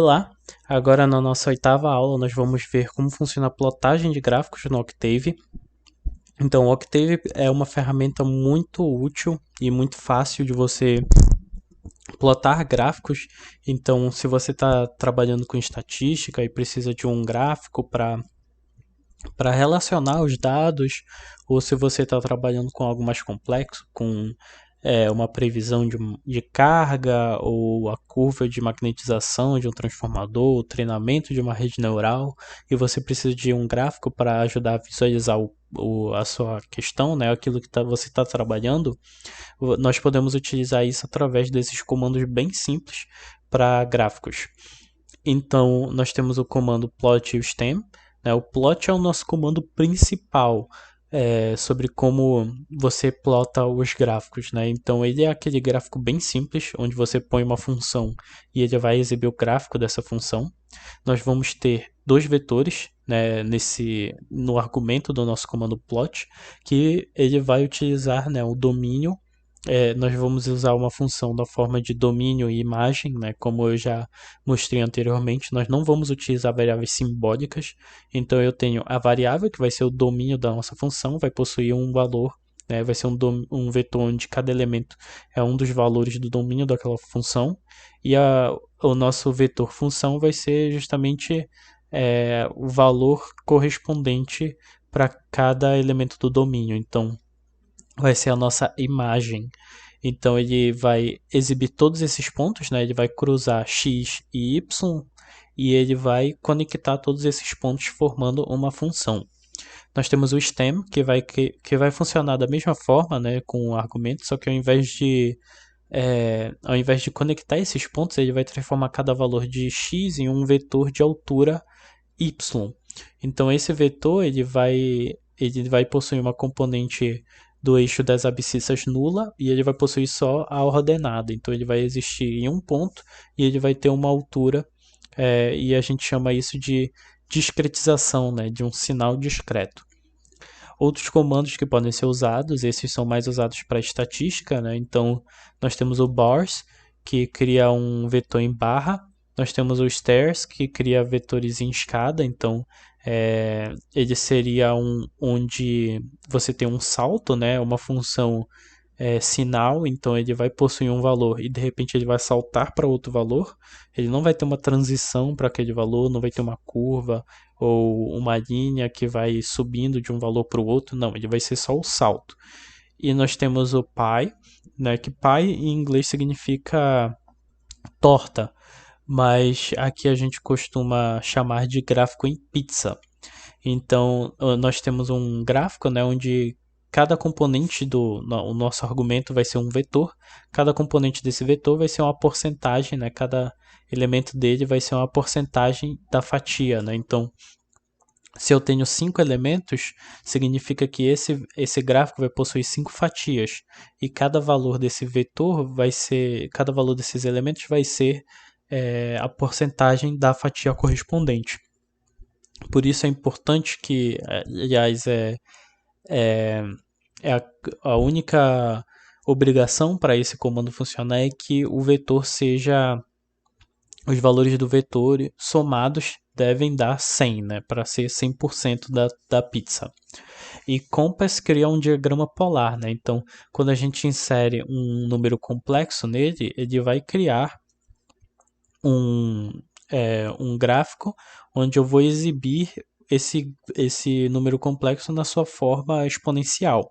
Olá, agora na nossa oitava aula nós vamos ver como funciona a plotagem de gráficos no Octave. Então, o Octave é uma ferramenta muito útil e muito fácil de você plotar gráficos. Então, se você está trabalhando com estatística e precisa de um gráfico para relacionar os dados, ou se você está trabalhando com algo mais complexo, com uma previsão de carga, ou a curva de magnetização de um transformador, o treinamento de uma rede neural, e você precisa de um gráfico para ajudar a visualizar a sua questão, né, aquilo que você está trabalhando, nós podemos utilizar isso através desses comandos bem simples para gráficos. Então, nós temos o comando plot e o stem. Né? O plot é o nosso comando principal sobre como você plota os gráficos. Né? Então, ele é aquele gráfico bem simples, onde você põe uma função e ele vai exibir o gráfico dessa função. Nós vamos ter dois vetores, né, no argumento do nosso comando plot, que ele vai utilizar, né, o domínio. Nós vamos usar uma função da forma de domínio e imagem, né, como eu já mostrei anteriormente. Nós não vamos utilizar variáveis simbólicas, então eu tenho a variável que vai ser o domínio da nossa função, vai possuir um valor, né, vai ser um vetor onde cada elemento é um dos valores do domínio daquela função, e o nosso vetor função vai ser justamente o valor correspondente para cada elemento do domínio. Então, vai ser a nossa imagem. Então ele vai exibir todos esses pontos, né? Ele vai cruzar x e y e ele vai conectar todos esses pontos formando uma função. Nós temos o stem que vai funcionar da mesma forma, né, com o argumento, só que ao invés de conectar esses pontos, ele vai transformar cada valor de x em um vetor de altura y. Então esse vetor ele vai possuir uma componente do eixo das abscissas nula e ele vai possuir só a ordenada. Então ele vai existir em um ponto e ele vai ter uma altura e a gente chama isso de discretização, né, de um sinal discreto. Outros comandos que podem ser usados, esses são mais usados para estatística, né? Então nós temos o bars, que cria um vetor em barra. Nós temos o stairs, que cria vetores em escada. Então ele seria onde você tem um salto, né? Uma função sinal, então ele vai possuir um valor e de repente ele vai saltar para outro valor. Ele não vai ter uma transição para aquele valor, não vai ter uma curva ou uma linha que vai subindo de um valor para o outro, não, ele vai ser só o salto. E nós temos o pie, né, que pie em inglês significa torta, mas aqui a gente costuma chamar de gráfico em pizza. Então, nós temos um gráfico, né, onde cada componente o nosso argumento vai ser um vetor, cada componente desse vetor vai ser uma porcentagem, né, cada elemento dele vai ser uma porcentagem da fatia, né? Então, se eu tenho 5 elementos, significa que esse gráfico vai possuir 5 fatias, e cada valor desse vetor cada valor desses elementos vai ser a porcentagem da fatia correspondente. Por isso é importante que, aliás, a única obrigação para esse comando funcionar é que o vetor os valores do vetor somados devem dar 100, né, para ser 100% da pizza. E compass cria um diagrama polar, né? Então, quando a gente insere um número complexo nele, ele vai criar um gráfico onde eu vou exibir esse número complexo na sua forma exponencial.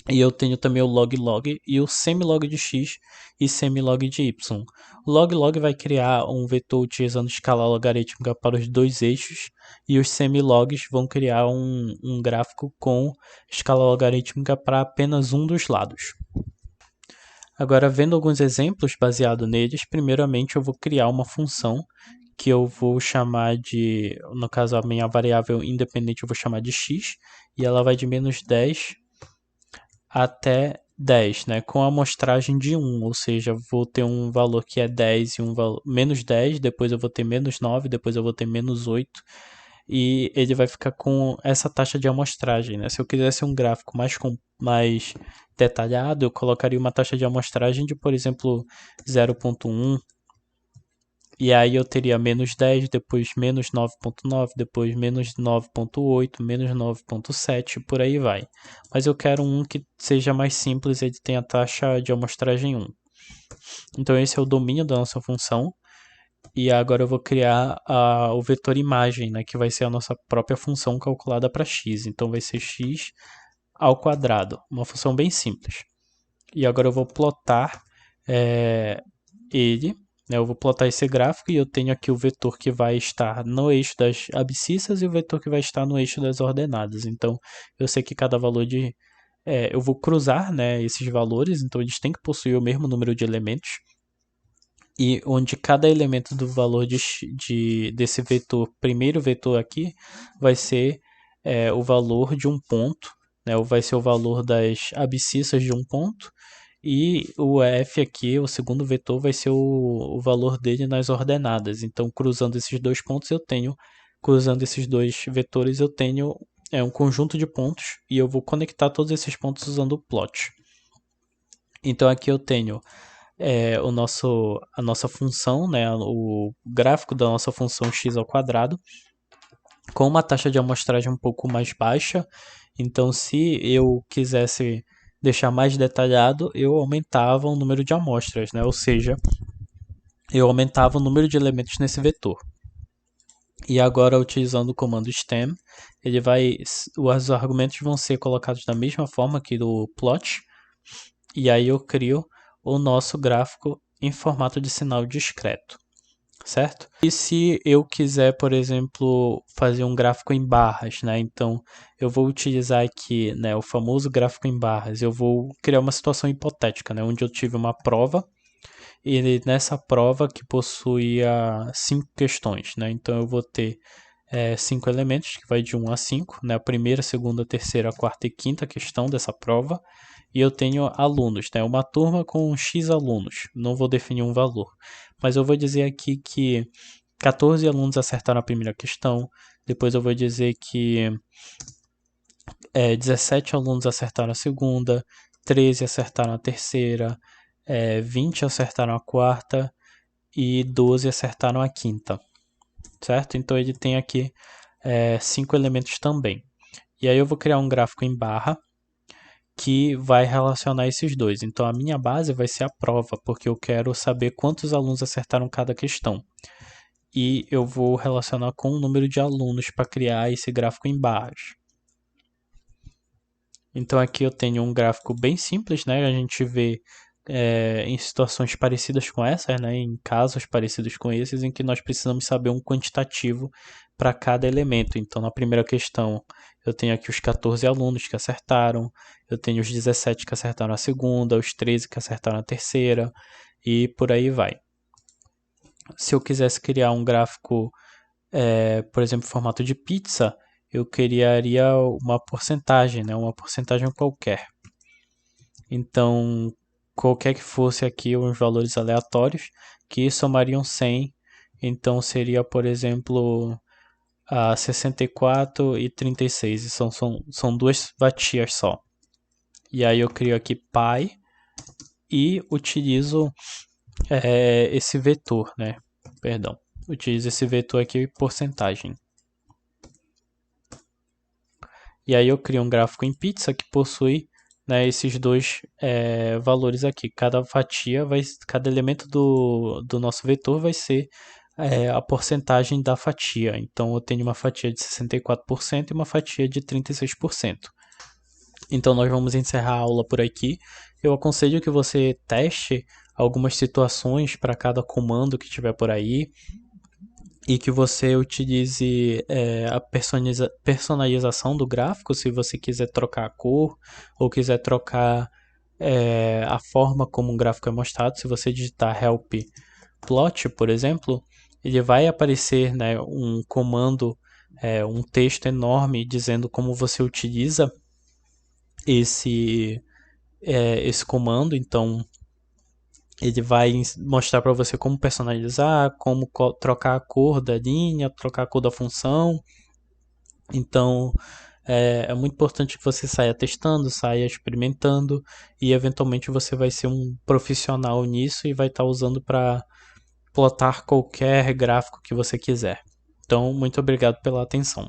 E eu tenho também o log-log e o semilog de x e semilog de y. O log-log vai criar um vetor utilizando escala logarítmica para os dois eixos, e os semilogs vão criar um gráfico com escala logarítmica para apenas um dos lados. Agora, vendo alguns exemplos baseados neles, primeiramente eu vou criar uma função que eu vou chamar de, no caso a minha variável independente eu vou chamar de x, e ela vai de menos 10 até 10, né, com a amostragem de 1, ou seja, vou ter um valor que é 10 e um valor menos 10, depois eu vou ter menos 9, depois eu vou ter menos 8, e ele vai ficar com essa taxa de amostragem, né? Se eu quisesse um gráfico mais detalhado, eu colocaria uma taxa de amostragem de, por exemplo, 0.1, E aí eu teria menos 10, depois menos 9,9, depois menos 9,8, menos 9,7, por aí vai. Mas eu quero um que seja mais simples, ele tenha taxa de amostragem 1. Então esse é o domínio da nossa função. E agora eu vou criar o vetor imagem, né, que vai ser a nossa própria função calculada para x. Então vai ser x ao quadrado, uma função bem simples. E agora eu vou plotar ele, né, eu vou plotar esse gráfico e eu tenho aqui o vetor que vai estar no eixo das abscissas e o vetor que vai estar no eixo das ordenadas. Então eu sei que cada valor eu vou cruzar, né, esses valores, então eles têm que possuir o mesmo número de elementos. E onde cada elemento do valor desse vetor, primeiro vetor aqui, vai ser o valor de um ponto, né? Vai ser o valor das abscissas de um ponto, e o f aqui, o segundo vetor, vai ser o valor dele nas ordenadas. Então, cruzando esses dois pontos, cruzando esses dois vetores, eu tenho um conjunto de pontos, e eu vou conectar todos esses pontos usando o plot. Então, aqui eu tenho a nossa função, né, o gráfico da nossa função x ao quadrado, com uma taxa de amostragem um pouco mais baixa. Então, se eu quisesse deixar mais detalhado, eu aumentava o número de amostras, né? Ou seja, eu aumentava o número de elementos nesse vetor. E agora, utilizando o comando stem, os argumentos vão ser colocados da mesma forma que do plot, e aí eu crio o nosso gráfico em formato de sinal discreto, certo? E se eu quiser, por exemplo, fazer um gráfico em barras, né? Então, eu vou utilizar aqui, né, o famoso gráfico em barras. Eu vou criar uma situação hipotética, né, onde eu tive uma prova e nessa prova que possuía 5 questões, né? Então, eu vou ter 5 elementos, que vai de 1 a 5, né? A primeira, segunda, terceira, quarta e quinta questão dessa prova. E eu tenho alunos, né? Uma turma com X alunos. Não vou definir um valor. Mas eu vou dizer aqui que 14 alunos acertaram a primeira questão. Depois eu vou dizer que 17 alunos acertaram a segunda. 13 acertaram a terceira. 20 acertaram a quarta. E 12 acertaram a quinta. Certo? Então ele tem aqui 5 elementos também. E aí eu vou criar um gráfico em barra que vai relacionar esses dois. Então a minha base vai ser a prova, porque eu quero saber quantos alunos acertaram cada questão. E eu vou relacionar com o número de alunos para criar esse gráfico em barras. Então aqui eu tenho um gráfico bem simples, né? A gente vê em situações parecidas com essas, né? Em casos parecidos com esses, em que nós precisamos saber um quantitativo para cada elemento. Então na primeira questão eu tenho aqui os 14 alunos que acertaram, eu tenho os 17 que acertaram a segunda, os 13 que acertaram a terceira, e por aí vai. Se eu quisesse criar um gráfico, por exemplo, em formato de pizza, eu criaria uma porcentagem, né? Uma porcentagem qualquer. Então, qualquer que fosse aqui os valores aleatórios, que somariam 100, então seria, por exemplo, a 64 e 36, e são duas fatias só. E aí eu crio aqui pi e utilizo esse vetor, né? Perdão, utilizo esse vetor aqui, porcentagem. E aí eu crio um gráfico em pizza que possui, né, esses dois valores aqui. Cada elemento do nosso vetor vai ser a porcentagem da fatia. Então eu tenho uma fatia de 64% e uma fatia de 36%. Então nós vamos encerrar a aula por aqui. Eu aconselho que você teste algumas situações para cada comando que tiver por aí e que você utilize a personalização do gráfico, se você quiser trocar a cor ou quiser trocar a forma como o gráfico é mostrado. Se você digitar help plot, por exemplo, ele vai aparecer, né, um comando, um texto enorme dizendo como você utiliza esse comando. Então ele vai mostrar para você como personalizar, como trocar a cor da linha, trocar a cor da função. Então é muito importante que você saia testando, saia experimentando, e eventualmente você vai ser um profissional nisso e vai estar usando para plotar qualquer gráfico que você quiser. Então, muito obrigado pela atenção.